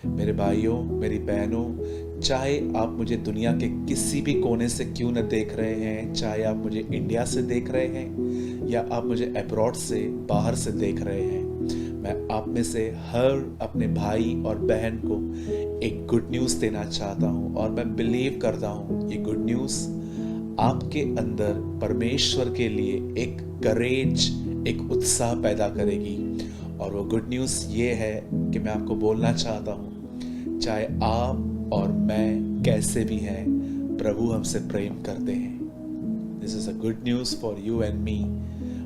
मेरे भाइयों, मेरी बहनों, चाहे आप मुझे दुनिया के किसी भी कोने से क्यों न देख रहे हैं, चाहे आप मुझे इंडिया से देख रहे हैं या आप मुझे अब्रॉड से बाहर से देख रहे हैं, मैं आप में से हर अपने भाई और बहन को एक गुड न्यूज़ देना चाहता हूँ। और मैं बिलीव करता हूँ ये गुड न्यूज़ आपके अंदर परमेश्वर के लिए एक करेज, एक उत्साह पैदा करेगी। और वो गुड न्यूज़ ये है कि मैं आपको बोलना चाहता हूँ, चाहे आप और मैं कैसे भी हैं, प्रभु हमसे प्रेम करते हैं। This is a good news for you and me.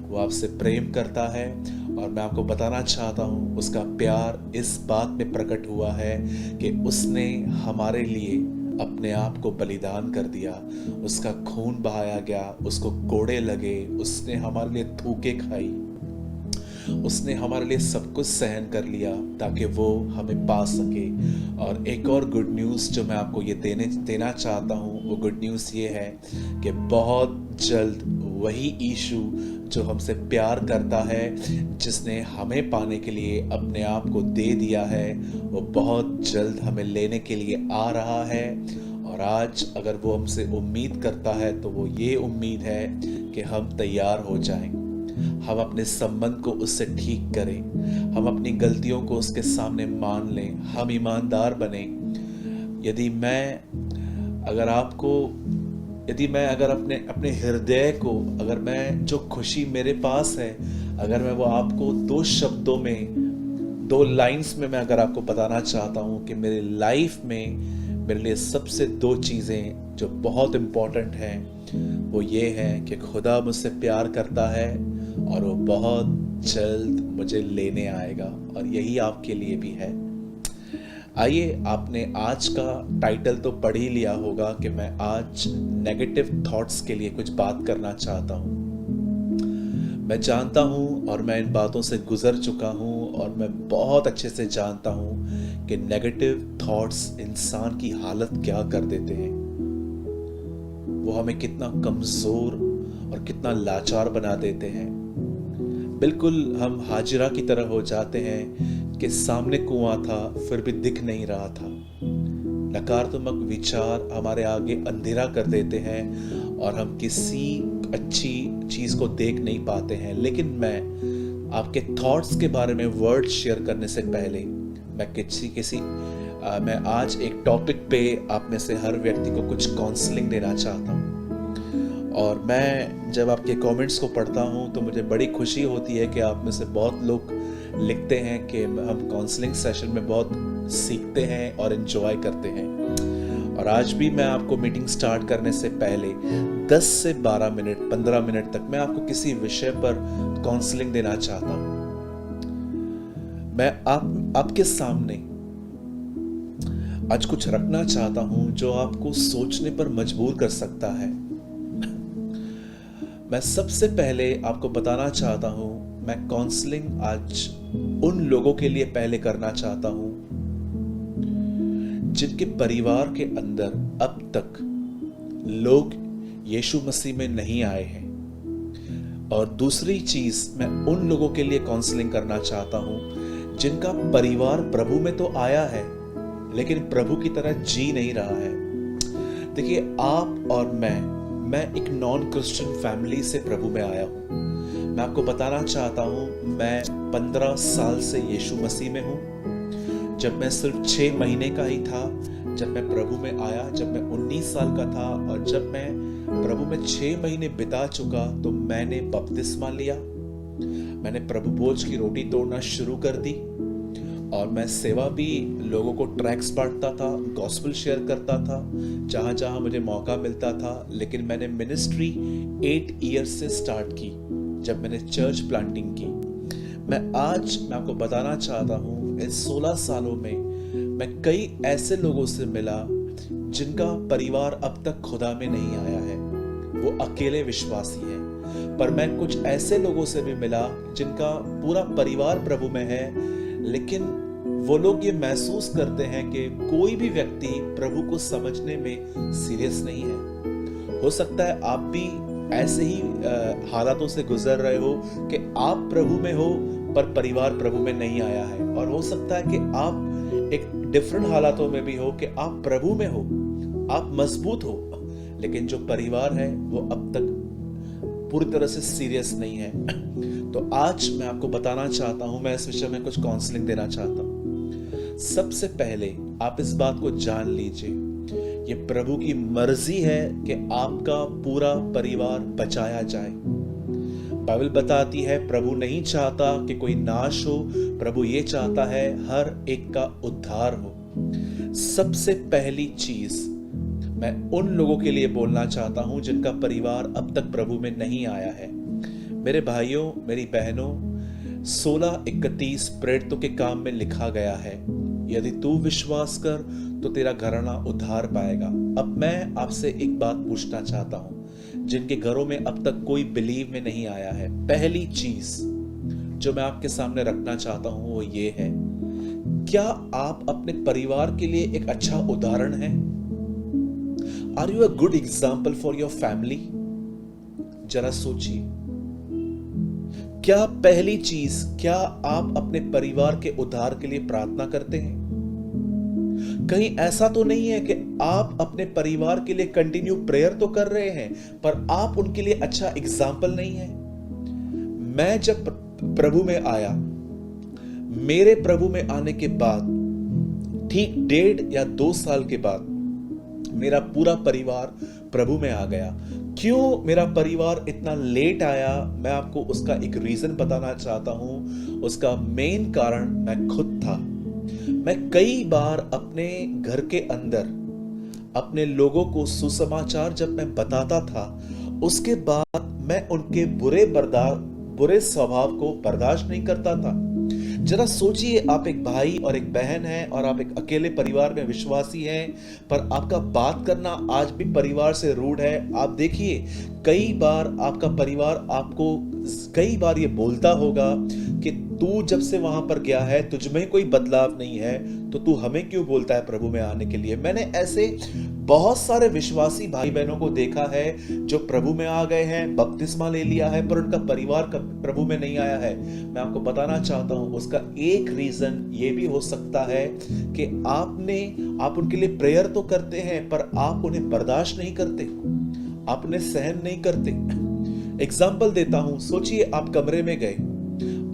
वो आपसे प्रेम करता है और मैं आपको बताना चाहता हूँ उसका प्यार इस बात में प्रकट हुआ है कि उसने हमारे लिए अपने आप को बलिदान कर दिया। उसका खून बहाया गया, उसको कोड़े लगे, उसने हमारे लिए थूके खाई, उसने हमारे लिए सब कुछ सहन कर लिया ताकि वो हमें पा सके। और एक और गुड न्यूज़ जो मैं आपको ये देना चाहता हूँ, वो गुड न्यूज़ ये है कि बहुत जल्द वही यीशु जो हमसे प्यार करता है, जिसने हमें पाने के लिए अपने आप को दे दिया है, वो बहुत जल्द हमें लेने के लिए आ रहा है। और आज अगर वो हमसे उम्मीद करता है तो वो ये उम्मीद है कि हम तैयार हो जाएं, हम अपने संबंध को उससे ठीक करें, हम अपनी गलतियों को उसके सामने मान लें, हम ईमानदार बने। यदि मैं अगर अपने अपने हृदय को, अगर मैं जो खुशी मेरे पास है, अगर मैं वो आपको दो शब्दों में, दो लाइंस में मैं अगर आपको बताना चाहता हूँ कि मेरे लाइफ में मेरे लिए सबसे दो चीज़ें जो बहुत इम्पोर्टेंट हैं, वो ये है कि खुदा मुझसे प्यार करता है और वो बहुत जल्द मुझे लेने आएगा। और यही आपके लिए भी है। आइए, आपने आज का टाइटल तो पढ़ ही लिया होगा कि मैं आज नेगेटिव थॉट्स के लिए कुछ बात करना चाहता हूँ। मैं जानता हूँ और मैं इन बातों से गुजर चुका हूँ और मैं बहुत अच्छे से जानता हूँ कि नेगेटिव थॉट्स इंसान की हालत क्या कर देते हैं। वो हमें कितना कमज़ोर और कितना लाचार बना देते हैं। बिल्कुल हम हाजिरा की तरह हो जाते हैं कि सामने कुआं था फिर भी दिख नहीं रहा था। नकारात्मक विचार हमारे आगे अंधेरा कर देते हैं और हम किसी अच्छी चीज़ को देख नहीं पाते हैं। लेकिन मैं आपके थॉट्स के बारे में वर्ड शेयर करने से पहले मैं आज एक टॉपिक पे आप में से हर व्यक्ति को कुछ काउंसलिंग देना चाहता हूँ। और मैं जब आपके कमेंट्स को पढ़ता हूँ तो मुझे बड़ी खुशी होती है कि आप में से बहुत लोग लिखते हैं कि हम काउंसलिंग सेशन में बहुत सीखते हैं और एंजॉय करते हैं। और आज भी मैं आपको मीटिंग स्टार्ट करने से पहले 10 से 12 मिनट 15 मिनट तक मैं आपको किसी विषय पर काउंसलिंग देना चाहता हूँ। मैं आपके सामने आज कुछ रखना चाहता हूँ जो आपको सोचने पर मजबूर कर सकता है। मैं सबसे पहले आपको बताना चाहता हूँ, मैं काउंसलिंग आज उन लोगों के लिए पहले करना चाहता हूँ जिनके परिवार के अंदर अब तक लोग यीशु मसीह में नहीं आए हैं। और दूसरी चीज, मैं उन लोगों के लिए काउंसलिंग करना चाहता हूं जिनका परिवार प्रभु में तो आया है लेकिन प्रभु की तरह जी नहीं रहा है। देखिए, आप और मैं एक नॉन क्रिश्चियन फैमिली से प्रभु में आया हूं। मैं आपको बताना चाहता हूं, मैं 15 साल से यीशु मसीह में हूं। जब मैं सिर्फ 6 महीने का ही था जब मैं प्रभु में आया, जब मैं 19 साल का था और जब मैं प्रभु में 6 महीने बिता चुका तो मैंने बपतिस्मा लिया। मैंने प्रभु भोज की रोटी तोड़ना शुरू कर दी और मैं सेवा भी, लोगों को ट्रैक्स बांटता था, गॉस्पेल शेयर करता था जहाँ जहाँ मुझे मौका मिलता था। लेकिन मैंने मिनिस्ट्री 8 ईयर्स से स्टार्ट की जब मैंने चर्च प्लांटिंग की। मैं आपको बताना चाहता हूँ, इस 16 सालों में मैं कई ऐसे लोगों से मिला जिनका परिवार अब तक खुदा में नहीं आया है, वो अकेले विश्वासी हैं। पर मैं कुछ ऐसे लोगों से भी मिला जिनका पूरा परिवार प्रभु में है, लेकिन वो लोग ये महसूस करते हैं कि कोई भी व्यक्ति प्रभु को समझने में सीरियस नहीं है। हो सकता है आप भी ऐसे ही हालातों से गुजर रहे हो कि आप प्रभु में हो पर परिवार प्रभु में नहीं आया है। और हो सकता है कि आप एक डिफरेंट हालातों में भी हो कि आप प्रभु में हो, आप मजबूत हो, लेकिन जो परिवार है वो अब तक पूरी तरह से सीरियस नहीं है, तो आज मैं आपको बताना चाहता हूं, मैं इस विषय में कुछ काउंसलिंग देना चाहता हूं। सबसे पहले आप इस बात को जान लीजिए, ये प्रभु की मर्जी है कि आपका पूरा परिवार बचाया जाए। बाइबल बताती है प्रभु नहीं चाहता कि कोई नाश हो, प्रभु ये चाहता है हर एक का उद्धार हो। सबसे पहली चीज मैं उन लोगों के लिए बोलना चाहता हूं जिनका परिवार अब तक प्रभु में नहीं आया है। मेरे भाइयों, मेरी बहनों, 16:31 प्रेरितों के काम में लिखा गया है, यदि तू विश्वास कर तो तेरा घराना उद्धार पाएगा। अब मैं आपसे एक बात पूछना चाहता हूं, जिनके घरों में अब तक कोई बिलीव में नहीं आया है, पहली चीज जो मैं आपके सामने रखना चाहता हूं वो ये है, क्या आप अपने परिवार के लिए एक अच्छा उदाहरण हैं? Are you a good example for your family? जरा सोचिए, क्या पहली चीज, क्या आप अपने परिवार के उद्धार के लिए प्रार्थना करते हैं? कहीं ऐसा तो नहीं है कि आप अपने परिवार के लिए कंटिन्यू प्रेयर तो कर रहे हैं, पर आप उनके लिए अच्छा एग्जाम्पल नहीं है? मैं जब प्रभु में आया, मेरे प्रभु में आने के बाद ठीक 1.5 या 2 साल के बाद मेरा पूरा परिवार प्रभु में आ गया। क्यों मेरा परिवार इतना लेट आया, मैं आपको उसका एक रीजन बताना चाहता हूं। उसका मेन कारण मैं खुद था। मैं कई बार अपने घर के अंदर अपने लोगों को सुसमाचार जब मैं बताता था, उसके बाद मैं उनके बुरे स्वभाव को बर्दाश्त नहीं करता था। जरा सोचिए, आप एक भाई और एक बहन हैं और आप एक अकेले परिवार में विश्वासी हैं, पर आपका बात करना आज भी परिवार से रूड है। आप देखिए, कई बार आपका परिवार आपको कई बार ये बोलता होगा कि तू जब से वहां पर गया है तुझ में कोई बदलाव नहीं है, तो तू हमें क्यों बोलता है प्रभु में आने के लिए। मैंने ऐसे बहुत सारे विश्वासी भाई बहनों को देखा है जो प्रभु में आ गए हैं, बपतिस्मा ले लिया है, पर उनका परिवार प्रभु में नहीं आया है। मैं आपको बताना चाहता हूं, उसका एक रीजन ये भी हो सकता है कि आप उनके लिए प्रेयर तो करते हैं, पर आप उन्हें बर्दाश्त नहीं करते, आप उन्हें सहन नहीं करते। एग्जाम्पल देता हूं, सोचिए आप कमरे में गए,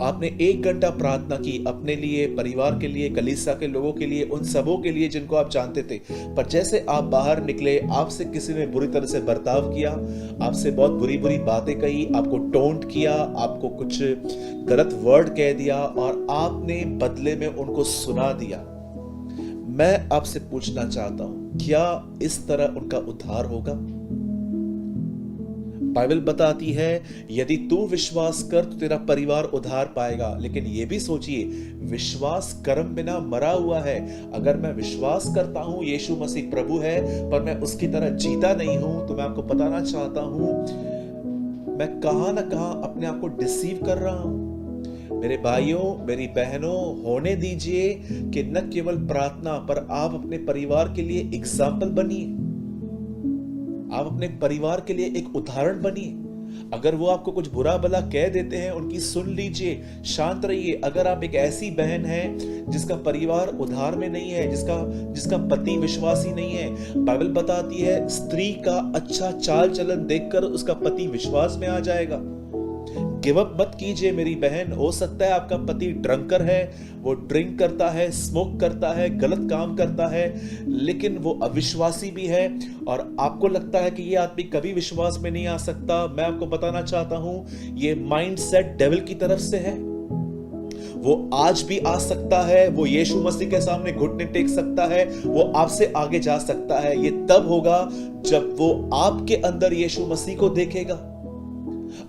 आपने 1 घंटा प्रार्थना की अपने लिए, परिवार के लिए, कलीसिया के लोगों के लिए, उन सबों के लिए जिनको आप जानते थे, पर जैसे आप बाहर निकले, आपसे किसी ने बुरी तरह से बर्ताव किया, आपसे बहुत बुरी बुरी बातें कही, आपको टोंट किया, आपको कुछ गलत वर्ड कह दिया और आपने बदले में उनको सुना दिया। मैं आपसे पूछना चाहता हूं, क्या इस तरह उनका उद्धार होगा? बाइबल बताती है यदि तू विश्वास कर तो तेरा परिवार उद्धार पाएगा। लेकिन यह भी सोचिए, विश्वास कर्म बिना मरा हुआ है। अगर मैं विश्वास करता हूं यीशु मसीह प्रभु है, पर मैं उसकी तरह जीता नहीं हूं, तो मैं आपको बताना चाहता हूं मैं कहां ना कहां अपने आप को डिसीव कर रहा हूं। मेरे भाइयों, मेरी बहनों, होने दीजिए कि न केवल प्रार्थना, पर आप अपने परिवार के लिए एग्जाम्पल बनिए, आप अपने परिवार के लिए एक उदाहरण बनिए। अगर वो आपको कुछ बुरा भला कह देते हैं, उनकी सुन लीजिए, शांत रहिए। अगर आप एक ऐसी बहन है जिसका परिवार उद्धार में नहीं है, जिसका पति विश्वासी नहीं है, बाइबल बताती है स्त्री का अच्छा चाल चलन देखकर उसका पति विश्वास में आ जाएगा। गिव अप मत कीजिए मेरी बहन। हो सकता है आपका पति ड्रंकर है, वो ड्रिंक करता है, स्मोक करता है, गलत काम करता है, लेकिन वो अविश्वासी भी है और आपको लगता है कि ये आदमी कभी विश्वास में नहीं आ सकता। मैं आपको बताना चाहता हूं, ये माइंडसेट डेविल की तरफ से है। वो आज भी आ सकता है, वो यीशु मसीह के सामने घुटने टेक सकता है, वो आपसे आगे जा सकता है। ये तब होगा जब वो आपके अंदर यीशु मसीह को देखेगा।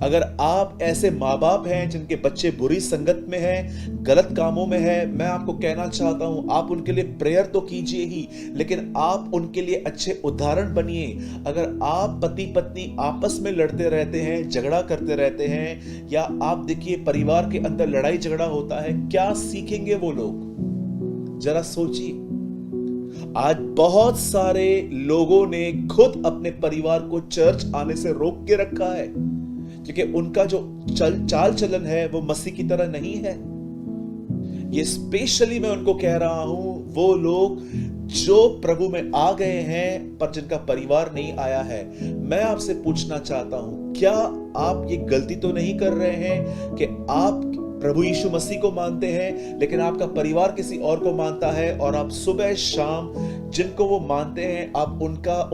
अगर आप ऐसे माँ बाप हैं जिनके बच्चे बुरी संगत में हैं, गलत कामों में हैं, मैं आपको कहना चाहता हूं, आप उनके लिए प्रेयर तो कीजिए ही, लेकिन आप उनके लिए अच्छे उदाहरण बनिए। अगर आप पति पत्नी आपस में लड़ते रहते हैं, झगड़ा करते रहते हैं, या आप देखिए परिवार के अंदर लड़ाई झगड़ा होता है, क्या सीखेंगे वो लोग? जरा सोचिए। आज बहुत सारे लोगों ने खुद अपने परिवार को चर्च आने से रोक के रखा है, क्योंकि उनका जो चाल चलन है वो मसीह की तरह नहीं है। ये स्पेशली मैं उनको कह रहा हूं, वो लोग जो प्रभु में आ गए हैं पर जिनका परिवार नहीं आया है। मैं आपसे पूछना चाहता हूं, क्या आप ये गलती तो नहीं कर रहे हैं कि आप प्रभु यीशु मसीह को मानते हैं लेकिन आपका परिवार किसी और को मानता है, और आप सुबह शाम जिनको वो मानते हैं आप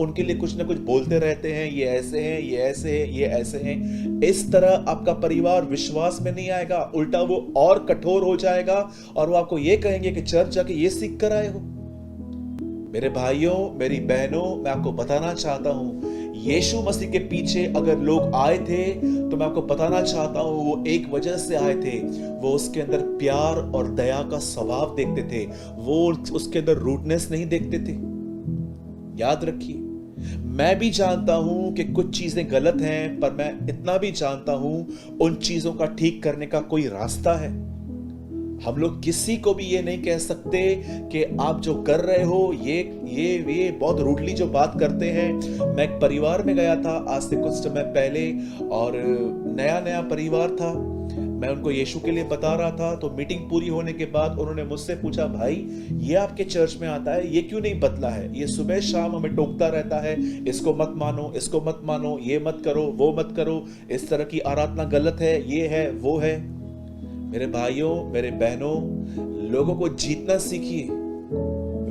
उनके लिए कुछ ना कुछ बोलते रहते हैं, ये ऐसे हैं, ये ऐसे हैं, ये ऐसे हैं। इस तरह आपका परिवार विश्वास में नहीं आएगा, उल्टा वो और कठोर हो जाएगा और वो आपको ये कहेंगे कि चर्च जाके ये सीख कर आए हो। मेरे भाइयों, मेरी बहनों, मैं आपको बताना चाहता हूं, यीशु मसीह के पीछे अगर लोग आए थे तो मैं आपको बताना चाहता हूं वो एक वजह से आए थे। वो उसके अंदर प्यार और दया का स्वभाव देखते थे, वो उसके अंदर रूडनेस नहीं देखते थे। याद रखिए, मैं भी जानता हूं कि कुछ चीजें गलत हैं, पर मैं इतना भी जानता हूं उन चीजों का ठीक करने का कोई रास्ता है। हम लोग किसी को भी ये नहीं कह सकते कि आप जो कर रहे हो ये बहुत रूडली जो बात करते हैं। मैं एक परिवार में गया था आज से कुछ समय पहले, और नया परिवार था। मैं उनको यीशु के लिए बता रहा था, तो मीटिंग पूरी होने के बाद उन्होंने मुझसे पूछा, भाई ये आपके चर्च में आता है, ये क्यों नहीं बदला है? ये सुबह शाम हमें टोकता रहता है, इसको मत मानो, इसको मत मानो, ये मत करो, वो मत करो, इस तरह की आराधना गलत है, ये है, वो है। मेरे भाइयों, मेरे बहनों, लोगों को जीतना सीखिए,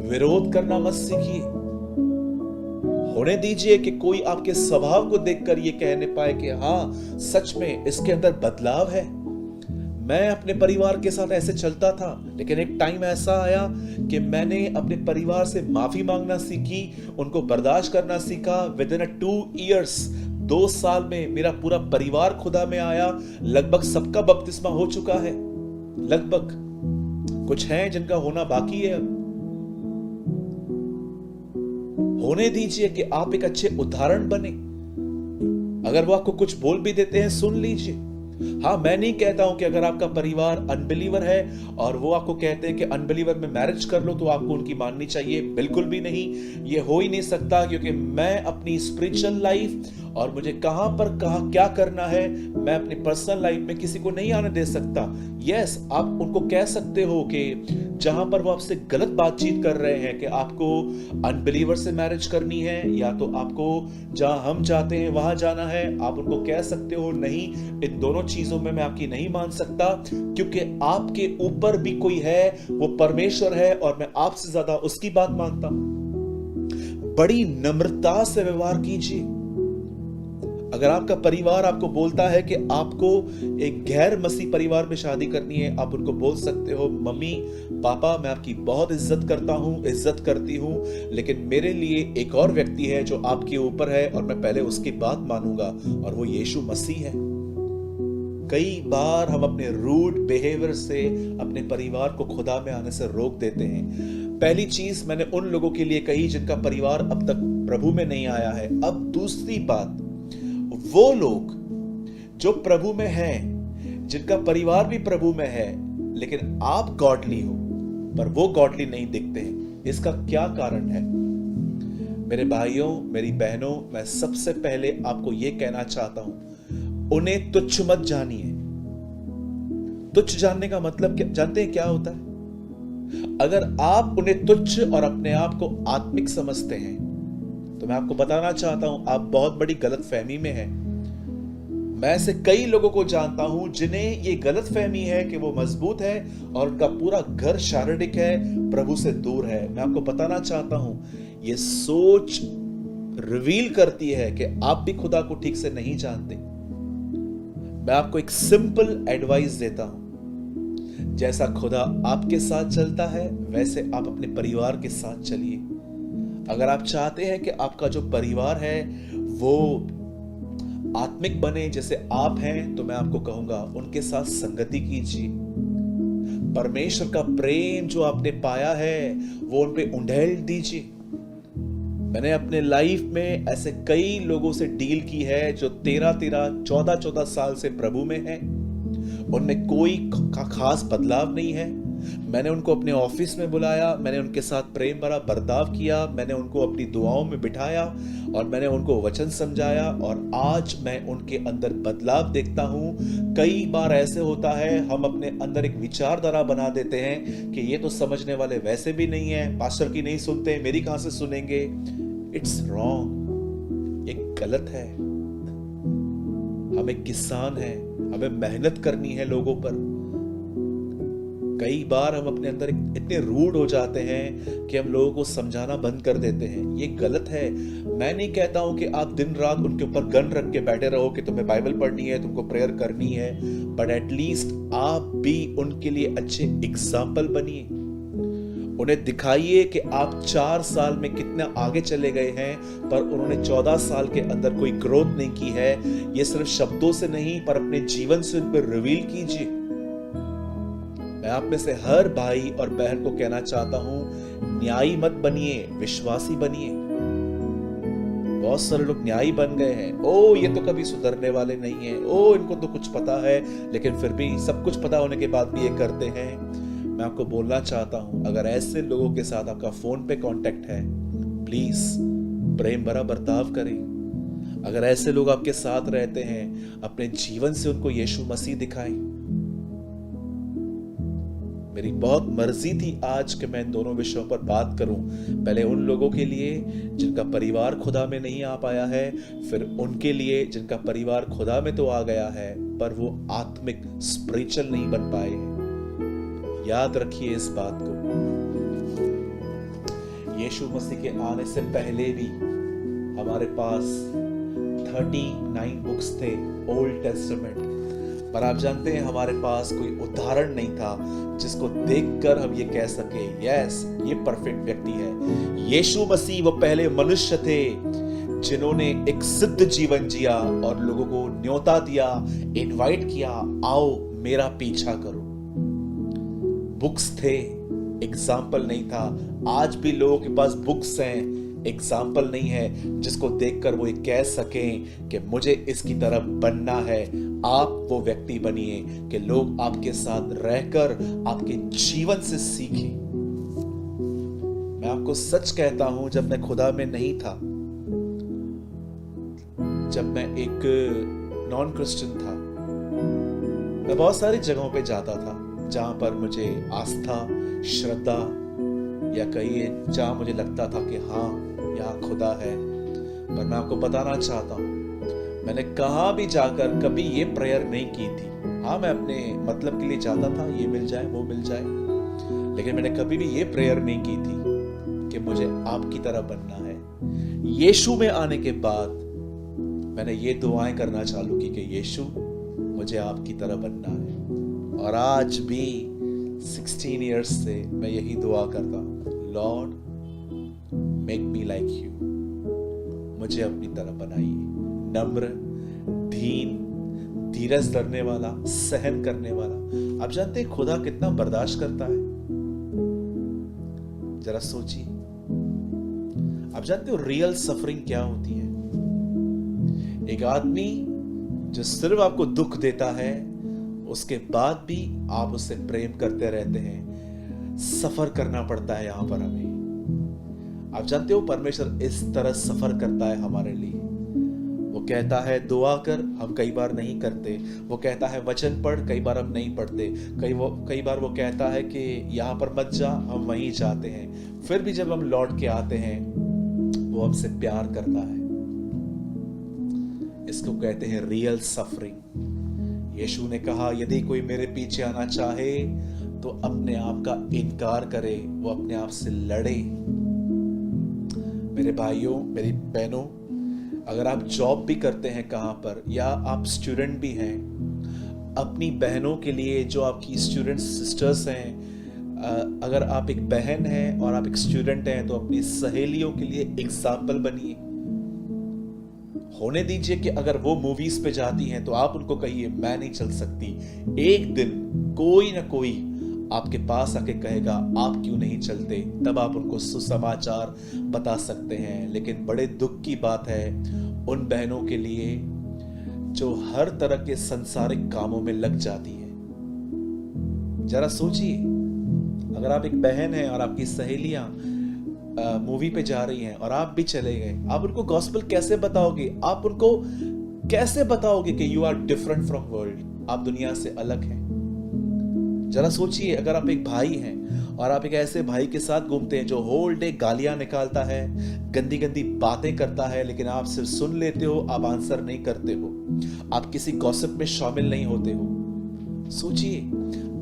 विरोध करना मत सीखिए। होने दीजिए कि कोई आपके स्वभाव को देखकर ये कहने पाए कि हाँ, सच में इसके अंदर बदलाव है। मैं अपने परिवार के साथ ऐसे चलता था, लेकिन एक टाइम ऐसा आया कि मैंने अपने परिवार से माफी मांगना सीखी, उनको बर्दाश्त करना सीखा। विद इन 2 years, 2 साल में मेरा पूरा परिवार खुदा में आया। लगभग सबका बपतिस्मा हो चुका है, लगभग। कुछ हैं जिनका होना बाकी है। अब होने दीजिए कि आप एक अच्छे उदाहरण बने। अगर वो आपको कुछ बोल भी देते हैं, सुन लीजिए। हाँ, मैं नहीं कहता हूं कि अगर आपका परिवार अनबिलीवर है और वो आपको कहते हैं कि अनबिलीवर में मैरिज कर लो तो आपको उनकी माननी चाहिए, बिल्कुल भी नहीं। ये हो ही नहीं सकता, क्योंकि मैं अपनी स्पिरिचुअल लाइफ और मुझे कहां पर क्या करना है, मैं अपनी पर्सनल लाइफ में किसी को नहीं आने दे सकता। यस, आप उनको कह सकते हो कि जहां पर वो आपसे गलत बातचीत कर रहे हैं कि आपको अनबिलीवर से मैरिज करनी है या तो आपको जहां हम चाहते हैं वहां जाना है, आप उनको कह सकते हो नहीं, इन दोनों चीजों में मैं आपकी नहीं मान सकता, क्योंकि आपके ऊपर भी कोई है, वो परमेश्वर है और मैं आपसे ज्यादा उसकी बात मानता हूं। बड़ी नम्रता से व्यवहार कीजिए। अगर आपका परिवार आपको बोलता है कि आपको एक गैर मसीह परिवार में शादी करनी है, आप उनको बोल सकते हो, मम्मी पापा, मैं आपकी बहुत इज्जत करता हूं, इज्जत करती हूं, लेकिन मेरे लिए एक और व्यक्ति है जो आपके ऊपर है और मैं पहले उसकी बात मानूंगा, और वो यीशु मसीह है। कई बार हम अपने रूड बिहेवियर से अपने परिवार को खुदा में आने से रोक देते हैं। पहली चीज मैंने उन लोगों के लिए कही जिनका परिवार अब तक प्रभु में नहीं आया है। अब दूसरी बात, वो लोग जो प्रभु में हैं, जिनका परिवार भी प्रभु में है, लेकिन आप गॉडली हो पर वो गॉडली नहीं दिखते हैं, इसका क्या कारण है? मेरे भाइयों, मेरी बहनों, मैं सबसे पहले आपको यह कहना चाहता हूं, उन्हें तुच्छ मत जानिए। तुच्छ जानने का मतलब जानते हैं क्या होता है? अगर आप उन्हें तुच्छ और अपने आप को आत्मिक समझते हैं तो मैं आपको बताना चाहता हूं, आप बहुत बड़ी गलतफहमी में हैं। मैं ऐसे कई लोगों को जानता हूं जिन्हें ये गलतफहमी है कि वो मजबूत है और उनका पूरा घर शारीरिक है, प्रभु से दूर है। मैं आपको बताना चाहता हूं, ये सोच रिवील करती है कि आप भी खुदा को ठीक से नहीं जानते। मैं आपको एक सिंपल एडवाइस देता हूं, जैसा खुदा आपके साथ चलता है वैसे आप अपने परिवार के साथ चलिए। अगर आप चाहते हैं कि आपका जो परिवार है वो आत्मिक बने जैसे आप हैं, तो मैं आपको कहूंगा उनके साथ संगति कीजिए। परमेश्वर का प्रेम जो आपने पाया है वो उन पे उंडेल दीजिए। मैंने अपने लाइफ में ऐसे कई लोगों से डील की है जो 13-14 साल से प्रभु में हैं। उनमें कोई खास बदलाव नहीं है। मैंने उनको अपने ऑफिस में बुलाया, मैंने उनके साथ प्रेम भरा बर्ताव किया, मैंने उनको अपनी दुआओं में बिठाया और मैंने उनको वचन समझाया, और आज मैं उनके अंदर बदलाव देखता हूं। कई बार ऐसे होता है, हम अपने अंदर एक विचारधारा बना देते हैं कि ये तो समझने वाले वैसे भी नहीं है, पास्टर की नहीं सुनते, मेरी कहां से सुनेंगे। इट्स रॉन्ग, एक गलत है। हम एक किसान हैं, हमें मेहनत करनी है लोगों पर। कई बार हम अपने अंदर इतने रूड हो जाते हैं कि हम लोगों को समझाना बंद कर देते हैं। ये गलत है। मैं नहीं कहता हूं कि आप दिन रात उनके ऊपर गन रख के बैठे रहो कि तुम्हें बाइबल पढ़नी है, तुमको प्रेयर करनी है, बट एटलीस्ट आप भी उनके लिए अच्छे एग्जाम्पल बनिए। उन्हें दिखाइए कि आप 4 साल में कितना आगे चले गए हैं, पर उन्होंने 14 साल के अंदर कोई ग्रोथ नहीं की है। ये सिर्फ शब्दों से नहीं, पर अपने जीवन से उन पर रिवील कीजिए। मैं आप में से हर भाई और बहन को कहना चाहता हूं, न्यायी मत बनिए, विश्वासी बनिए। बहुत सारे लोग न्यायी बन गए हैं। ओ ये तो कभी सुधरने वाले नहीं है, ओ इनको तो कुछ पता है, लेकिन फिर भी सब कुछ पता होने के बाद भी ये करते हैं। मैं आपको बोलना चाहता हूं, अगर ऐसे लोगों के साथ आपका फोन पे कांटेक्ट है, प्लीज प्रेम भरा बर्ताव करें। अगर ऐसे लोग आपके साथ रहते हैं, अपने जीवन से उनको यीशु मसीह दिखाएं। मेरी बहुत मर्जी थी आज कि मैं इन दोनों विषयों पर बात करूं। पहले उन लोगों के लिए जिनका परिवार खुदा में नहीं आ पाया है, फिर उनके लिए जिनका परिवार खुदा में तो आ गया है, पर वो आत्मिक स्पिरिचुअल नहीं बन पाए हैं। याद रखिए इस बात को। यीशु मसीह के आने से पहले भी हमारे पास 39 बुक्स थे ओल्ड टेस्टामेंट, पर आप जानते हैं हमारे पास कोई उदाहरण नहीं था जिसको देखकर हम ये कह सके यस ये परफेक्ट व्यक्ति है। यीशु मसीह वो पहले मनुष्य थे जिन्होंने एक सिद्ध जीवन जिया और लोगों को न्योता दिया, इनवाइट किया, आओ मेरा पीछा करो। बुक्स थे, एग्जाम्पल नहीं था। आज भी लोगों के पास बुक्स हैं, एग्जाम्पल नहीं है जिसको देखकर वो ये कह सकें कि मुझे इसकी तरफ बनना है। आप वो व्यक्ति बनिए कि लोग आपके साथ रहकर आपके जीवन से सीखें। मैं आपको सच कहता हूं, जब मैं खुदा में नहीं था, जब मैं एक नॉन क्रिश्चियन था, मैं बहुत सारी जगहों पे जाता था जहां पर मुझे आस्था, श्रद्धा या कहिए जहां मुझे लगता था कि हाँ यहाँ खुदा है। पर मैं आपको बताना चाहता हूं, मैंने कहां भी जाकर कभी ये प्रेयर नहीं की थी। हाँ मैं अपने मतलब के लिए चाहता था ये मिल जाए वो मिल जाए, लेकिन मैंने कभी भी ये प्रेयर नहीं की थी कि मुझे आपकी तरह बनना है। यीशु में आने के बाद मैंने ये दुआएं करना चालू की कि यीशु मुझे आपकी तरह बनना है, और आज भी 16 इयर्स से मैं यही दुआ करता हूं, Lord make me like you. मुझे अपनी तरह बनाइए, नम्र, दीन, धीरज धरने वाला, सहन करने वाला। आप जानते हैं खुदा कितना बर्दाश्त करता है? जरा सोचिए। आप जानते हो रियल सफरिंग क्या होती है? एक आदमी जो सिर्फ आपको दुख देता है, उसके बाद भी आप उससे प्रेम करते रहते हैं। सफर करना पड़ता है यहां पर हमें। आप जानते हो परमेश्वर इस तरह सफर करता है हमारे लिए। वो कहता है दुआ कर, हम कई बार नहीं करते। वो कहता है वचन पढ़, कई बार हम नहीं पढ़ते। कई बार वो कहता है कि यहाँ पर मत जा, हम वहीं जाते हैं। फिर भी जब हम लौट के आते हैं वो हमसे प्यार करता है। इसको कहते हैं रियल सफरिंग। यीशु ने कहा यदि कोई मेरे पीछे आना चाहे तो अपने आप का इनकार करे, वो अपने आप से लड़े। मेरे भाइयों, मेरी बहनों, अगर आप जॉब भी करते हैं कहां पर, या आप स्टूडेंट भी हैं, अपनी बहनों के लिए जो आपकी स्टूडेंट सिस्टर्स हैं, अगर आप एक बहन हैं और आप एक स्टूडेंट हैं, तो अपनी सहेलियों के लिए एग्जाम्पल बनिए। होने दीजिए कि अगर वो मूवीज पे जाती हैं तो आप उनको कहिए मैं नहीं चल सकती। एक दिन कोई ना कोई आपके पास आके कहेगा आप क्यों नहीं चलते, तब आप उनको सुसमाचार बता सकते हैं। लेकिन बड़े दुख की बात है उन बहनों के लिए जो हर तरह के संसारिक कामों में लग जाती है। जरा सोचिए, अगर आप एक बहन हैं और आपकी सहेलियां मूवी पे जा रही हैं और आप भी चले गए, आप उनको गॉस्पेल कैसे बताओगे? आप उनको कैसे बताओगे कि you are different from world, आप दुनिया से अलग हैं? जरा सोचिए, अगर आप एक भाई हैं और आप एक ऐसे भाई के साथ घूमते हैं जो होल डे गालियां निकालता है, गंदी गंदी बातें करता है, लेकिन आप सिर्फ सुन लेते हो, आप आंसर नहीं करते हो, आप किसी गॉसिप में शामिल नहीं होते हो। सोचिए,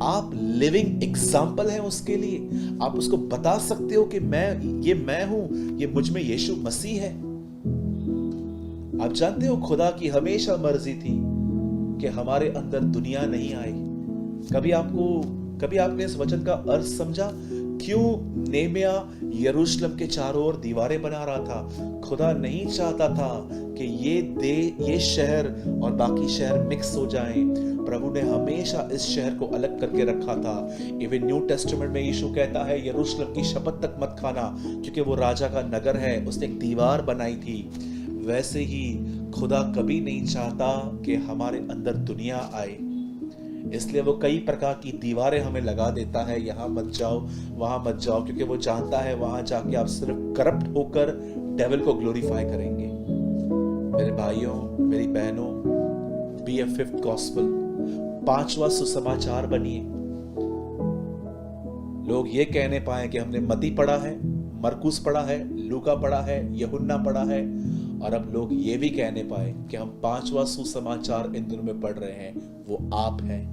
आप लिविंग एग्जाम्पल हैं उसके लिए। आप उसको बता सकते हो कि मैं हूं, ये मुझ में यीशु मसीह है। आप जानते हो खुदा की हमेशा मर्जी थी कि हमारे अंदर दुनिया नहीं आए। कभी आपने इस वचन का अर्थ समझा? क्यों नेमिया यरूशलेम के चारों ओर दीवारें बना रहा था? खुदा नहीं चाहता था कि ये शहर और बाकी शहर मिक्स हो जाएं। प्रभु ने हमेशा इस शहर को अलग करके रखा था। इवन न्यू टेस्टामेंट में यीशु कहता है, यरूशलेम की शपथ तक मत खाना, क्योंकि वो राजा का नगर है, उसने एक दीवार बनाई थी। वैसे ही खुदा कभी नहीं चाहता कि हमारे अंदर दुनिया आए, इसलिए वो कई प्रकार की दीवारें हमें लगा देता है, यहाँ मत जाओ, वहां मत जाओ, क्योंकि वो जानता है वहां जाके आप सिर्फ करप्ट होकर डेविल को ग्लोरीफाई करेंगे। मेरे भाइयों, मेरी बहनों, बी ए फिफ्थ गॉस्पेल, 5वां सुसमाचार बनिए। लोग ये कहने पाए कि हमने मती पढ़ा है, मरकुस पढ़ा है, लूका पढ़ा है, यूहन्ना पढ़ा है, और अब लोग ये भी कहने पाए कि हम 5वां सुसमाचार इन दिनों में पढ़ रहे हैं। वो आप हैं।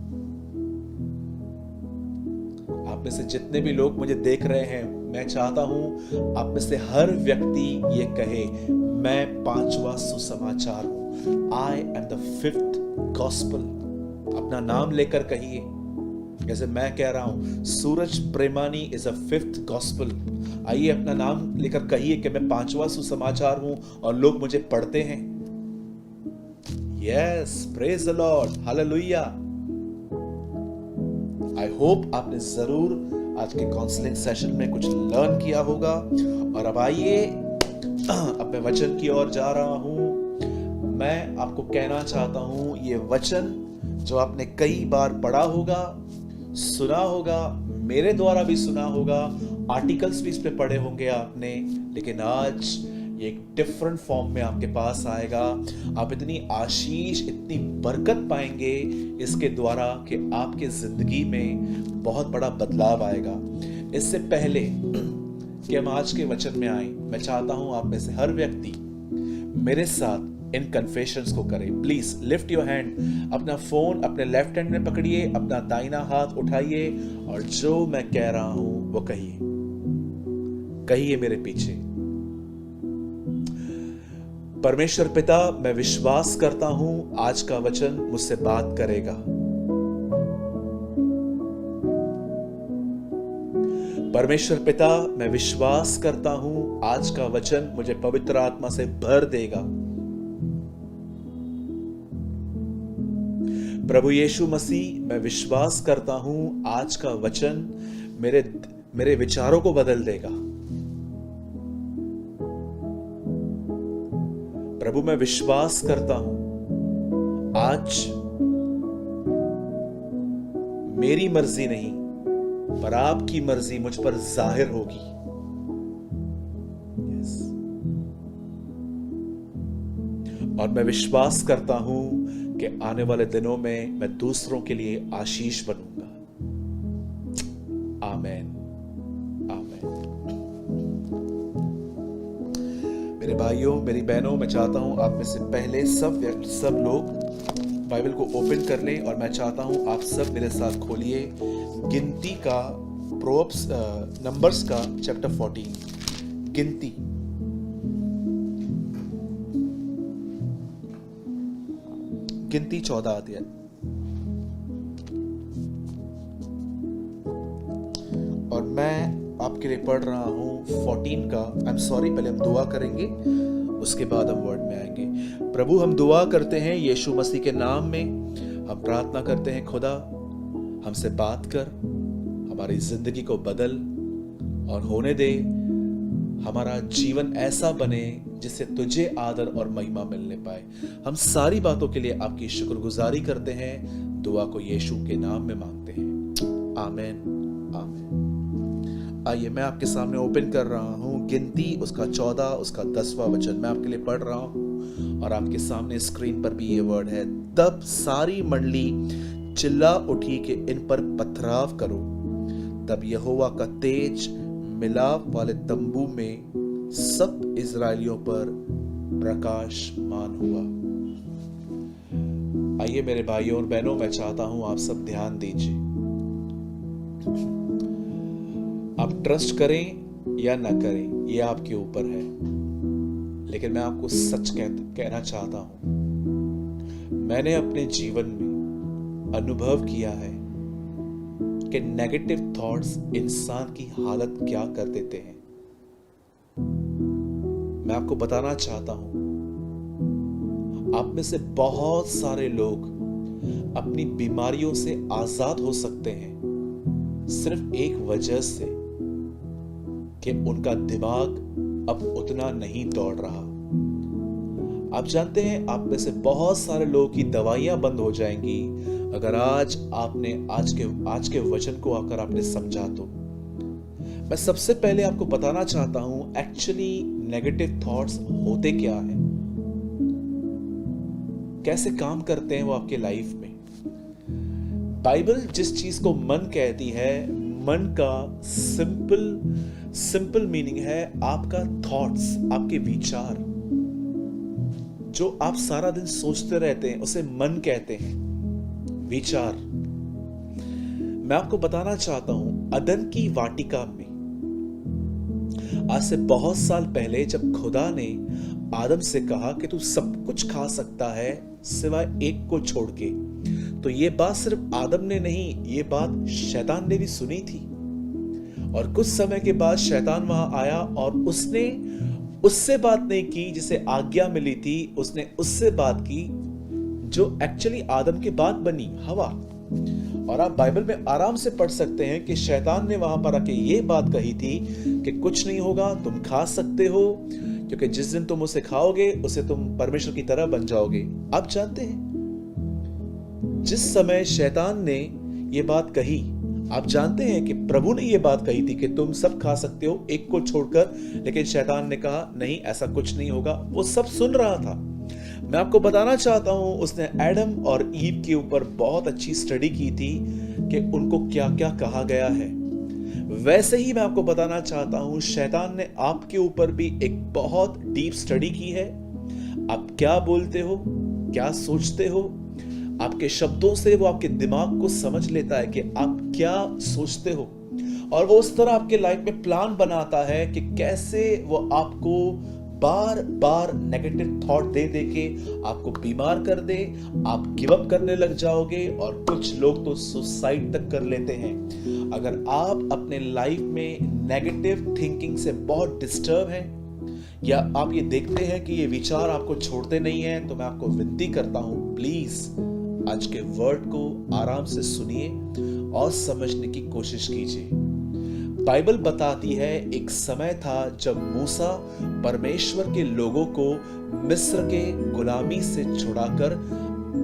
आप में से जितने भी लोग मुझे देख रहे हैं, मैं चाहता हूं आप में से हर व्यक्ति ये कहे, मैं 5वां सुसमाचार हूं। I am the fifth gospel. अपना नाम लेकर कहिए, जैसे मैं कह रहा हूं, सूरज प्रेमानी इज अ फिफ्थ गॉस्पेल। आइए अपना नाम लेकर कहिए कि मैं 5वां सुसमाचार हूं और लोग मुझे पढ़ते हैं। Yes, praise the Lord, hallelujah. I hope आपने जरूर आज के काउंसलिंग सेशन में कुछ लर्न किया होगा। और अब आइए, अब मैं वचन की ओर जा रहा हूं। मैं आपको कहना चाहता हूं, ये वचन जो आपने कई बार पढ़ा होगा, सुना होगा, मेरे द्वारा भी सुना होगा, आर्टिकल्स भी इस पे पढ़े होंगे आपने, लेकिन आज ये एक डिफरेंट फॉर्म में आपके पास आएगा। आप इतनी आशीष, इतनी बरकत पाएंगे इसके द्वारा कि आपके जिंदगी में बहुत बड़ा बदलाव आएगा। इससे पहले कि हम आज के वचन में आए, मैं चाहता हूं आप में से हर व्यक्ति मेरे साथ इन कन्फेशंस को करें। प्लीज लिफ्ट योर हैंड, अपना फोन अपने लेफ्ट हैंड में पकड़िए, अपना दाहिना हाथ उठाइए और जो मैं कह रहा हूं वो कहिए मेरे पीछे। परमेश्वर पिता, मैं विश्वास करता हूं आज का वचन मुझसे बात करेगा। परमेश्वर पिता, मैं विश्वास करता हूं आज का वचन मुझे पवित्र आत्मा से भर देगा। प्रभु यीशु मसीह, मैं विश्वास करता हूं आज का वचन मेरे विचारों को बदल देगा। प्रभु, मैं विश्वास करता हूं आज मेरी मर्जी नहीं पर आपकी मर्जी मुझ पर जाहिर होगी। और मैं विश्वास करता हूं कि आने वाले दिनों में मैं दूसरों के लिए आशीष बनूंगा। आमीन, आमीन। मेरे भाइयों, मेरी बहनों, मैं चाहता हूं आप में से पहले सब लोग बाइबल को ओपन कर लें और मैं चाहता हूं आप सब मेरे साथ खोलिए गिनती का, प्रोवर्ब्स, नंबर्स का चैप्टर 14। गिनती 14 अध्याय। और मैं आपके लिए पढ़ रहा हूं 14 का। आई एम सॉरी, पहले हम दुआ करेंगे, उसके बाद हम वर्ड में आएंगे। प्रभु, हम दुआ करते हैं यीशु मसीह के नाम में। हम प्रार्थना करते हैं, खुदा हमसे बात कर, हमारी जिंदगी को बदल और होने दे। हमारा जीवन ऐसा बने जिससे तुझे आदर और महिमा मिलने पाए। हम सारी बातों के लिए आपकी शुक्रगुजारी करते हैं। दुआ को यीशु के नाम में मांगते हैं। आमीन, आमीन। आइए मैं आपके सामने ओपन कर रहा हूँ गिनती उसका 14 उसका 10वां वचन मैं आपके लिए पढ़ रहा हूँ और आपके सामने स्क्रीन पर भी ये वर्ड है। तब सारी मंडली चिल्ला उठी कि इन पर पथराव करो। तब यहोवा का तेज मिलाप वाले तंबू में सब इजरायलियों पर प्रकाशमान हुआ। आइए मेरे भाइयों और बहनों, मैं चाहता हूं आप सब ध्यान दीजिए। आप ट्रस्ट करें या ना करें ये आपके ऊपर है, लेकिन मैं आपको सच कहना चाहता हूं। मैंने अपने जीवन में अनुभव किया है कि नेगेटिव थॉट्स इंसान की हालत क्या कर देते हैं। मैं आपको बताना चाहता हूं, आप में से बहुत सारे लोग अपनी बीमारियों से आजाद हो सकते हैं सिर्फ एक वजह से कि उनका दिमाग अब उतना नहीं दौड़ रहा। आप जानते हैं, आप में से बहुत सारे लोगों की दवाइयां बंद हो जाएंगी अगर आज के वचन को आकर आपने समझा तो। मैं सबसे पहले आपको बताना चाहता हूं एक्चुअली नेगेटिव थॉट्स होते क्या हैं, कैसे काम करते हैं वो आपके लाइफ में। बाइबल जिस चीज को मन कहती है, मन का सिंपल मीनिंग है आपका थॉट्स, आपके विचार, जो आप सारा दिन सोचते रहते हैं उसे मन कहते हैं, विचार। मैं आपको बताना चाहता हूं, अदन की वाटिका में आज से बहुत साल पहले जब खुदा ने आदम से कहा कि तू सब कुछ खा सकता है सिवाय एक को छोड़ के, तो ये बात सिर्फ आदम ने नहीं, ये बात शैतान ने भी सुनी थी। और कुछ समय के बाद शैतान वहां आया और उसने उससे बात नहीं की जिसे आज्ञा मिली थी, उसने उससे बात की जो एक्चुअली आदम के बाद बनी, हवा। और आप बाइबल में आराम से पढ़ सकते हैं कि शैतान ने वहां पर आके ये बात कही थी कि कुछ नहीं होगा, तुम खा सकते हो, क्योंकि जिस दिन तुम उसे खाओगे उसे तुम परमेश्वर की तरह बन जाओगे। आप जानते हैं जिस समय शैतान ने ये बात कही, आप जानते हैं कि प्रभु ने ये बात कही थी कि तुम सब खा सकते हो एक को छोड़कर, लेकिन शैतान ने कहा नहीं, ऐसा कुछ नहीं होगा। वो सब सुन रहा था। मैं आपको बताना चाहता हूं, उसने एडम और ईव के ऊपर बहुत अच्छी स्टडी की थी कि उनको क्या क्या कहा गया है। वैसे ही मैं आपको बताना चाहता हूं, शैतान ने आपके ऊपर भी एक बहुत डीप स्टडी की है। आप क्या बोलते हो, क्या सोचते हो, आपके शब्दों से वो आपके दिमाग को समझ लेता है कि आप क्या सोचते हो, और वो उस तरह आपके लाइफ में प्लान बनाता है कि कैसे वो आपको बार बार नेगेटिव थॉट दे दे के आपको बीमार कर दे, आप गिव अप करने लग जाओगे, और कुछ लोग तो सुसाइड तक कर लेते हैं। अगर आप अपने लाइफ में नेगेटिव थिंकिंग से बहुत डिस्टर्ब हैं, या आप ये देखते हैं कि ये विचार आपको छोड़ते नहीं हैं, तो मैं आपको विनती करता हूं, प्लीज आज के वर्ड को आराम से सुनिए और समझने की कोशिश कीजिए। बाइबल बताती है एक समय था जब मूसा परमेश्वर के लोगों को मिस्र के गुलामी से छुड़ाकर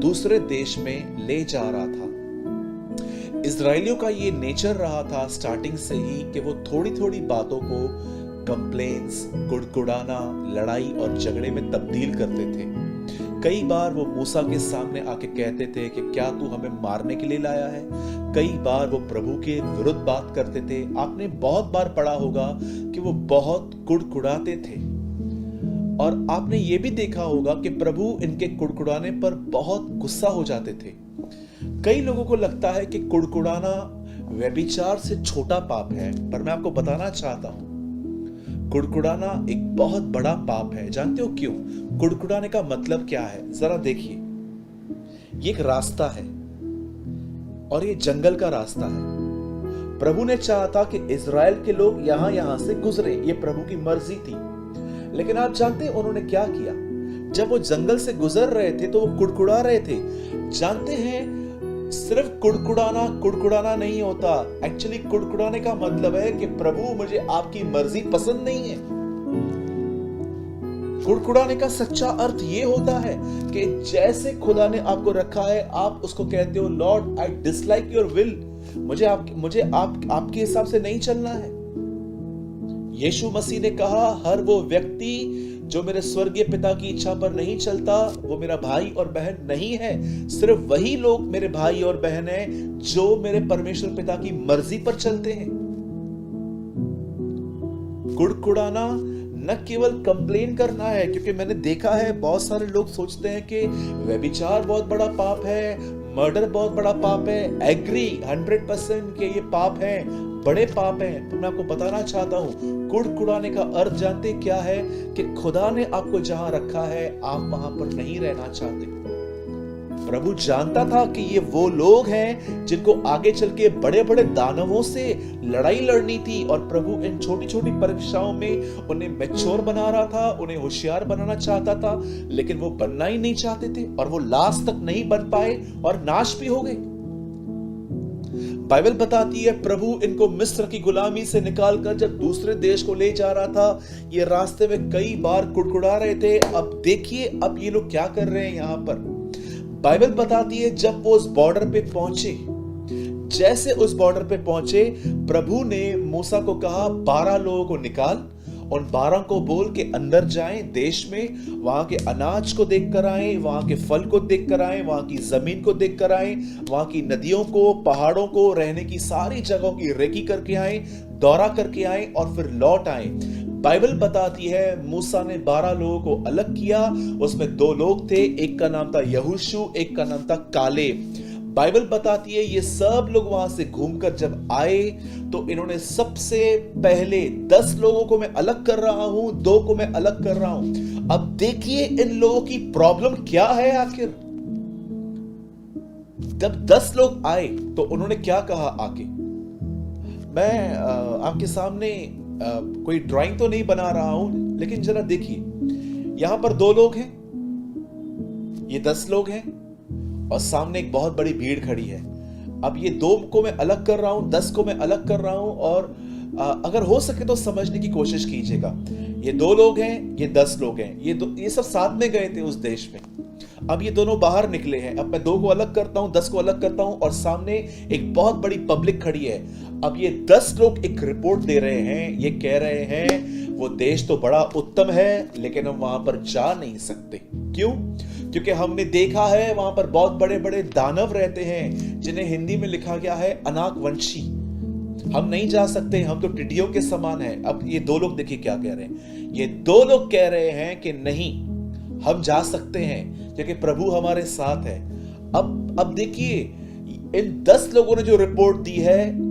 दूसरे देश में ले जा रहा था। इजरायलियों का ये नेचर रहा था स्टार्टिंग से ही कि वो थोड़ी थोड़ी बातों को कंप्लेंट्स, गुड़गुड़ाना, लड़ाई और झगड़े में तब्दील करते थे। कई बार वो मूसा के सामने आके कहते थे कि क्या तू हमें मारने के लिए लाया है। कई बार वो प्रभु के विरुद्ध बात करते थे। आपने बहुत बार पढ़ा होगा कि वो बहुत कुड़कुड़ाते थे, और आपने ये भी देखा होगा कि प्रभु इनके कुड़कुड़ाने पर बहुत गुस्सा हो जाते थे। कई लोगों को लगता है कि कुड़कुड़ाना व्यभिचार से छोटा पाप है, पर मैं आपको बताना चाहता हूं, कुड़कुड़ाना एक बहुत बड़ा पाप है। जानते हो क्यों? कुड़कुड़ाने का मतलब क्या है, जरा देखिए। ये एक रास्ता है और ये जंगल का रास्ता है। प्रभु ने चाहा था कि इजराइल के लोग यहां से गुजरे, ये प्रभु की मर्जी थी। लेकिन आप जानते हैं उन्होंने क्या किया? जब वो जंगल से गुजर रहे थे तो वो कुड़कुड़ा रहे थे। जानते हैं, सिर्फ कुड़कुड़ाना नहीं होता। एक्चुअली कुड़कुड़ाने का मतलब है कि प्रभु मुझे आपकी मर्जी पसंद नहीं है। कुड़कुड़ाने का सच्चा अर्थ ये होता है कि जैसे खुदा ने आपको रखा है, आप उसको कहते हो, Lord I dislike your will, मुझे आपके हिसाब से नहीं चलना है। यीशु मसीह ने कहा, हर वो व्यक्ति जो मेरे स्वर्गीय पिता की इच्छा पर नहीं चलता वो मेरा भाई और बहन नहीं है। सिर्फ वही लोग मेरे भाई और बहन हैं जो मेरे परमेश्वर पिता की मर्जी पर चलते हैं। कुड़कुड़ाना न केवल कंप्लेन करना है, क्योंकि मैंने देखा है बहुत सारे लोग सोचते हैं कि व्यभिचार बहुत बड़ा पाप है, मर्डर बहुत बड़ा पाप है। एग्री 100% कि ये पाप है, बड़े पाप हैं। तो मैं आपको बताना चाहता हूं, कुड़कुड़ाने का अर्थ जानते क्या है? कि खुदा ने आपको जहां रखा है आप वहां पर नहीं रहना चाहते। प्रभु जानता था कि ये वो लोग हैं जिनको आगे चल के बड़े बड़े दानवों से लड़ाई लड़नी थी, और प्रभु इन छोटी छोटी परीक्षाओं में उन्हें मैच्योर बना रहा था, उन्हें होशियार बनाना चाहता था, लेकिन वो बनना ही नहीं चाहते थे और वो लास्ट तक नहीं बन पाए और नाश भी हो गए। बाइबल बताती है प्रभु इनको मिस्र की गुलामी से निकालकर जब दूसरे देश को ले जा रहा था, ये रास्ते में कई बार कुड़कुड़ा रहे थे। अब देखिए अब ये लोग क्या कर रहे हैं यहां पर। बाइबल बताती है जब वो उस बॉर्डर पे पहुंचे, जैसे उस बॉर्डर पे पहुंचे, प्रभु ने मूसा को कहा 12 लोगों को निकाल, उन 12 को बोल के अंदर जाएं देश में, वहां के अनाज को देख कर आए, वहां के फल को देख कर आए, वहां की जमीन को देख कर आए, वहां की नदियों को, पहाड़ों को, रहने की सारी जगहों की रेकी करके आए, दौरा करके आए और फिर लौट आए। बाइबल बताती है मूसा ने 12 लोगों को अलग किया, उसमें 2 लोग थे, एक का नाम था यहोशू, एक का नाम था कालेब। बाइबल बताती है ये सब लोग वहां से घूमकर जब आए तो इन्होंने सबसे पहले 10 लोगों को मैं अलग कर रहा हूं, 2 को मैं अलग कर रहा हूं। अब देखिए इन लोगों की प्रॉब्लम क्या है आखिर। जब 10 लोग आए तो उन्होंने क्या कहा आके, मैं आपके सामने कोई ड्राइंग तो नहीं बना रहा हूं, लेकिन जरा देखिए यहां पर 2 लोग हैं, ये 10 लोग हैं और सामने एक बहुत बड़ी भीड़ खड़ी है। अब ये 2 को मैं अलग कर रहा हूं, 10 को मैं अलग कर रहा हूं, और अगर हो सके तो समझने की कोशिश कीजिएगा। ये 2 लोग हैं, ये 10 लोग हैं, ये सब साथ में गए थे उस देश में। अब ये दोनों बाहर निकले हैं, अब मैं 2 को अलग करता हूं, 10 को अलग करता हूं, और सामने एक बहुत बड़ी पब्लिक खड़ी है। अब ये 10 लोग एक रिपोर्ट दे रहे हैं, ये कह रहे हैं वो देश तो बड़ा उत्तम है लेकिन हम वहां पर जा नहीं सकते। क्यों? क्योंकि हमने देखा है वहां पर बहुत बड़े बड़े दानव रहते हैं जिन्हें हिंदी में लिखा गया है अनाकवंशी। हम नहीं जा सकते, हम तो टिड्डियों के समान हैं। अब ये 2 लोग देखिए क्या कह रहे हैं, ये 2 लोग कह रहे हैं कि नहीं हम जा सकते हैं क्योंकि प्रभु हमारे साथ है। अब देखिए इन 10 लोगों ने जो रिपोर्ट दी है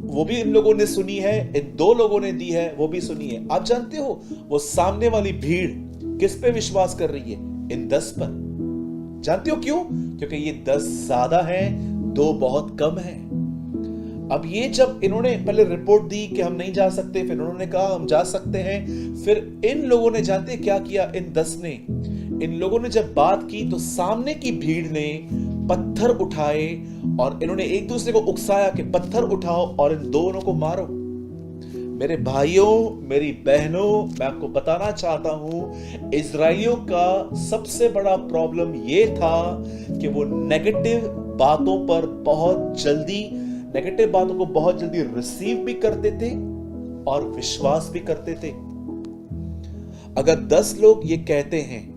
वो भी इन लोगों ने सुनी है, इन 2 लोगों ने दी है वो भी सुनी है। आप जानते हो वो सामने वाली भीड़ किस पे विश्वास कर रही है? इन 10 पर। जानते हो क्यों? क्योंकि ये 10 ज्यादा हैं, 2 बहुत कम हैं। अब ये जब इन्होंने पहले रिपोर्ट दी कि हम नहीं जा सकते, फिर उन्होंने कहा हम जा सकते हैं, फिर इन लोगों ने जानते क्या किया? इन 10 ने, इन लोगों ने जब बात की तो सामने की भीड़ ने पत्थर उठाए और इन्होंने एक दूसरे को उकसाया कि पत्थर उठाओ और इन दोनों को मारो। मेरे भाइयों, मेरी बहनों, मैं आपको बताना चाहता हूं इजराइलियों का सबसे बड़ा प्रॉब्लम ये था कि वो नेगेटिव बातों को बहुत जल्दी रिसीव भी करते थे और विश्वास भी करते थे। अगर 10 लोग ये कहते हैं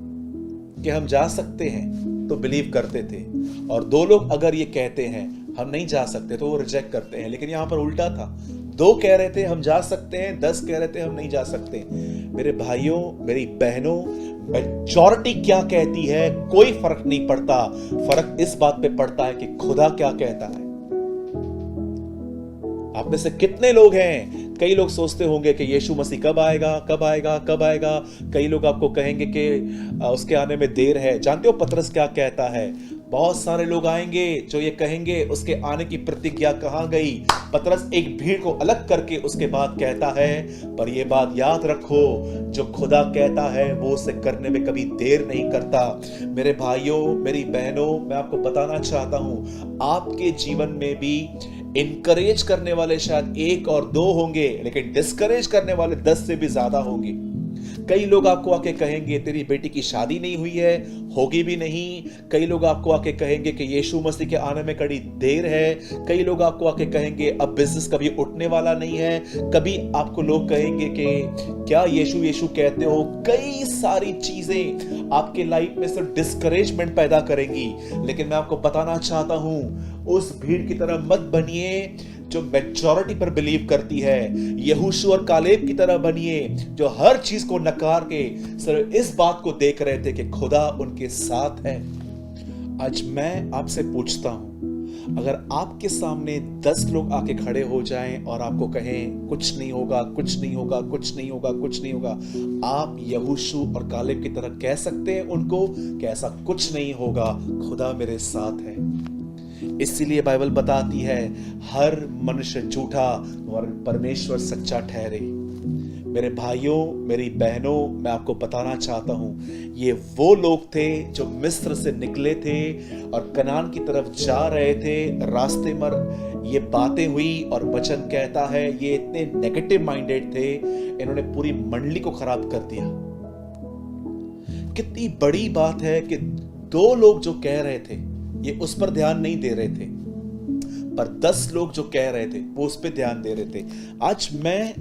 कि हम जा सकते हैं तो बिलीव करते थे, और 2 लोग अगर ये कहते हैं हम नहीं जा सकते तो वो रिजेक्ट करते हैं। लेकिन यहां पर उल्टा था, 2 कह रहे थे हम जा सकते हैं, 10 कह रहे थे हम नहीं जा सकते। मेरे भाइयों, मेरी बहनों, मेजॉरिटी क्या कहती है कोई फर्क नहीं पड़ता, फर्क इस बात पे पड़ता है कि खुदा क्या कहता है। आप में से कितने लोग हैं, कई लोग सोचते होंगे कि यीशु मसीह कब आएगा, कब आएगा, कब आएगा। कई लोग आपको कहेंगे कि उसके आने में देर है। जानते हो पतरस क्या कहता है? बहुत सारे लोग आएंगे जो ये कहेंगे उसके आने की प्रतिज्ञा कहां गई। पतरस एक भीड़ को अलग करके उसके बाद कहता है, पर यह बात याद रखो जो खुदा कहता है वो उसे करने में कभी देर नहीं करता। मेरे भाइयों, मेरी बहनों, मैं आपको बताना चाहता हूं आपके जीवन में भी इनकरेज करने वाले शायद 1 और 2 होंगे, लेकिन डिस्करेज करने वाले 10 से भी ज्यादा होंगे। कई लोग आपको आके कहेंगे तेरी बेटी की शादी नहीं हुई है, होगी भी नहीं। कई लोग आपको आके कहेंगे कि यीशु मसीह के आने में कड़ी देर है। कई लोग आपको आके कहेंगे अब बिजनेस कभी उठने वाला नहीं है। कभी आपको लोग कहेंगे कि क्या यीशु यीशु कहते हो। कई सारी चीजें आपके लाइफ में सिर्फ डिस्करेजमेंट पैदा करेंगी। लेकिन मैं आपको बताना चाहता हूं, उस भीड़ की तरह मत बनिए जो मेजॉरिटी पर बिलीव करती है। यहोशू और कालेब की तरह बनिए जो हर चीज को नकार के सिर्फ इस बात को देख रहे थे कि खुदा उनके साथ है। आज मैं आपसे पूछता हूं, अगर आपके सामने 10 लोग आके खड़े हो जाएं और आपको कहें कुछ नहीं होगा, कुछ नहीं होगा, कुछ नहीं होगा, कुछ नहीं होगा, आप यहोशू और कालेब की तरह कह सकते हैं उनको कि ऐसा कुछ नहीं होगा, खुदा मेरे साथ है। इसीलिए बाइबल बताती है हर मनुष्य झूठा और परमेश्वर सच्चा ठहरे। मेरे भाइयों, मेरी बहनों, मैं आपको बताना चाहता हूं, ये वो लोग थे जो मिस्र से निकले थे और कनान की तरफ जा रहे थे। रास्ते में ये बातें हुई और वचन कहता है ये इतने नेगेटिव माइंडेड थे, इन्होंने पूरी मंडली को खराब कर दिया। कितनी बड़ी बात है कि 2 लोग जो कह रहे थे ये उस पर ध्यान नहीं दे रहे थे, पर 10 लोग जो कह रहे थे वो उस पर ध्यान दे रहे थे। आज मैं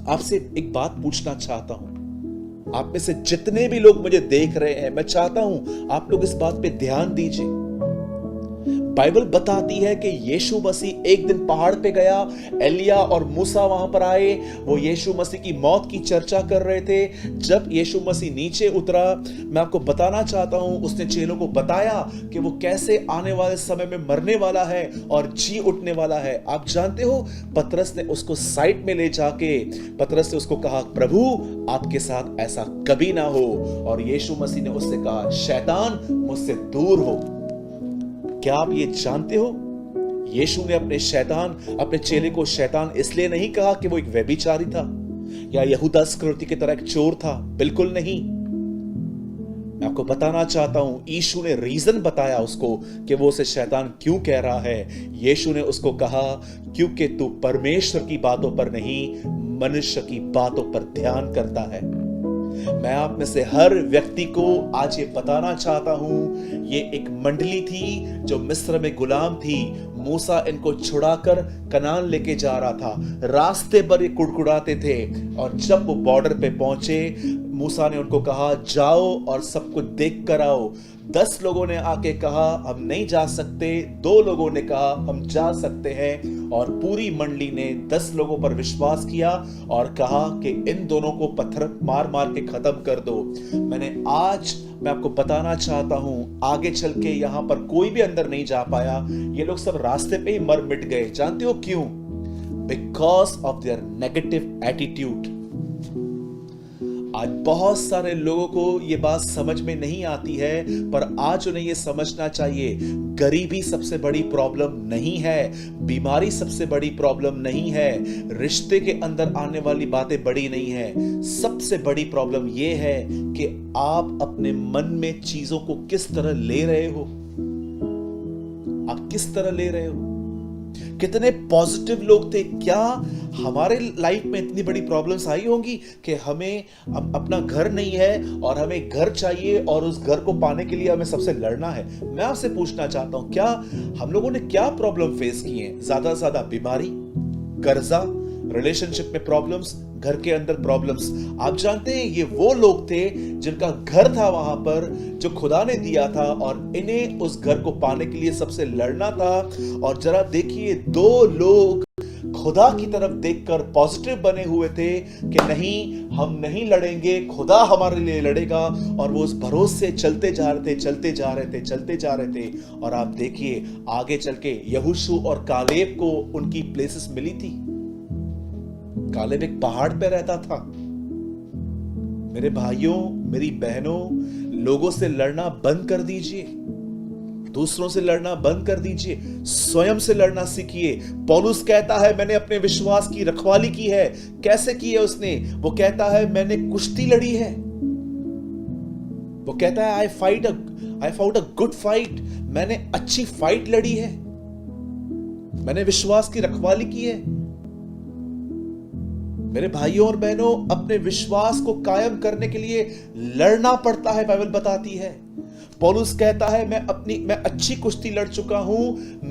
आपसे एक बात पूछना चाहता हूं, आप में से जितने भी लोग मुझे देख रहे हैं, मैं चाहता हूं आप लोग इस बात पे ध्यान दीजिए। बाइबल बताती है कि यीशु मसीह एक दिन पहाड़ पे गया, एलिया और मूसा वहां पर आए, वो यीशु मसीह की मौत की चर्चा कर रहे थे। जब यीशु मसीह नीचे उतरा, मैं आपको बताना चाहता हूं, उसने चेलों को बताया कि वो कैसे आने वाले समय में मरने वाला है और जी उठने वाला है। आप जानते हो, पतरस ने उसको साइड में ले जाके पतरस ने उसको कहा, प्रभु आपके साथ ऐसा कभी ना हो। और यीशु मसीह ने उससे कहा, शैतान मुझसे दूर हो। क्या आप ये जानते हो, यीशु ने अपने चेले को शैतान इसलिए नहीं कहा कि वो एक व्यभिचारी था या यहूदा इस्करियोती की तरह एक चोर था, बिल्कुल नहीं। मैं आपको बताना चाहता हूं, यीशु ने रीजन बताया उसको कि वो उसे शैतान क्यों कह रहा है। यीशु ने उसको कहा, क्योंकि तू परमेश्वर की बातों पर नहीं, मनुष्य की बातों पर ध्यान करता है। मैं आप में से हर व्यक्ति को आज ये बताना चाहता हूं, ये एक मंडली थी जो मिस्र में गुलाम थी। मूसा इनको छुड़ाकर कनान लेके जा रहा था। रास्ते पर ये कुड़कुड़ाते थे और जब वो बॉर्डर पे पहुंचे, मूसा ने उनको कहा, जाओ और सब कुछ देख कर आओ। 10 लोगों ने आके कहा हम नहीं जा सकते, 2 लोगों ने कहा हम जा सकते हैं, और पूरी मंडली ने 10 लोगों पर विश्वास किया और कहा कि इन दोनों को पत्थर मार मार के खत्म कर दो। मैं आपको बताना चाहता हूं, आगे चल के यहां पर कोई भी अंदर नहीं जा पाया। ये लोग सब रास्ते पे ही मर मिट गए। जानते हो क्यों? Because of their negative attitude. आज बहुत सारे लोगों को ये बात समझ में नहीं आती है, पर आज उन्हें ये समझना चाहिए, गरीबी सबसे बड़ी प्रॉब्लम नहीं है, बीमारी सबसे बड़ी प्रॉब्लम नहीं है, रिश्ते के अंदर आने वाली बातें बड़ी नहीं है। सबसे बड़ी प्रॉब्लम ये है कि आप अपने मन में चीजों को किस तरह ले रहे हो। आप किस तरह ले रहे हो? कितने पॉजिटिव लोग थे। क्या हमारे लाइफ में इतनी बड़ी प्रॉब्लम्स आई होंगी कि हमें अपना घर नहीं है और हमें घर चाहिए और उस घर को पाने के लिए हमें सबसे लड़ना है? मैं आपसे पूछना चाहता हूं, क्या हम लोगों ने क्या प्रॉब्लम फेस की है? ज्यादा से ज्यादा बीमारी, कर्जा, रिलेशनशिप में प्रॉब्लम्स, घर के अंदर प्रॉब्लम्स। आप जानते हैं ये वो लोग थे जिनका घर था वहां पर जो खुदा ने दिया था और इन्हें उस घर को पाने के लिए सबसे लड़ना था। और जरा देखिए, 2 लोग खुदा की तरफ देखकर पॉजिटिव बने हुए थे कि नहीं, हम नहीं लड़ेंगे, खुदा हमारे लिए लड़ेगा। और वो उस भरोसे से चलते जा रहे थे। और आप देखिए, आगे चल के यहोशू और कालेब को उनकी प्लेसेस मिली थी। कालेब एक पहाड़ पे रहता था। मेरे भाइयों, मेरी बहनों, लोगों से लड़ना बंद कर दीजिए, दूसरों से लड़ना बंद कर दीजिए, स्वयं से लड़ना सीखिए। पौलुस कहता है मैंने अपने विश्वास की रखवाली की है। कैसे की है उसने? वो कहता है मैंने कुश्ती लड़ी है। वो कहता है आई फाउट अ गुड फाइट। मैंने अच्छी फाइट लड़ी है, मैंने विश्वास की रखवाली की है। मेरे भाइयों और बहनों, अपने विश्वास को कायम करने के लिए लड़ना पड़ता है, बाइबल बताती है। पौलुस कहता है मैं अच्छी कुश्ती लड़ चुका हूं,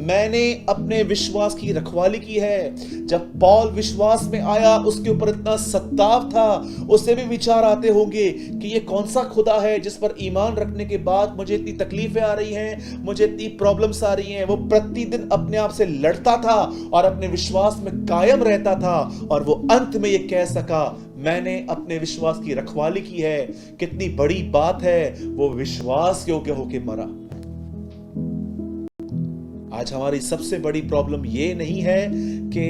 मैंने अपने विश्वास की रखवाली की है। जब पौल विश्वास में आया, उसके ऊपर इतना सत्ताव था, उसे भी विचार आते होंगे कि ये कौन सा खुदा है जिस पर ईमान रखने के बाद मुझे इतनी तकलीफें आ रही हैं, मुझे इतनी प्रॉब्लम्स आ रही हैं। वो प्रतिदिन अपने आप से लड़ता था और अपने विश्वास में कायम रहता था, और वो अंत में ये कह सका, मैंने अपने विश्वास की रखवाली की है। कितनी बड़ी बात है, वो विश्वास योग्य होके मरा। आज हमारी सबसे बड़ी प्रॉब्लम ये नहीं है कि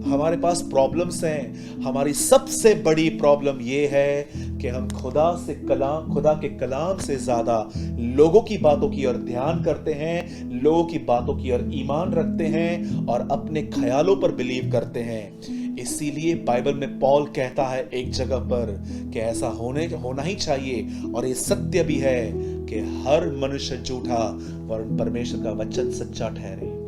हमारे पास प्रॉब्लम्स हैं, हमारी सबसे बड़ी प्रॉब्लम ये है कि हम खुदा के कलाम से ज्यादा लोगों की बातों की ओर ध्यान करते हैं, लोगों की बातों की ओर ईमान रखते हैं और अपने ख्यालों पर बिलीव करते हैं। इसीलिए बाइबल में पौल कहता है एक जगह पर कि ऐसा होना ही चाहिए, और ये सत्य भी है कि हर मनुष्य झूठा वरन परमेश्वर का वचन सच्चा ठहरे।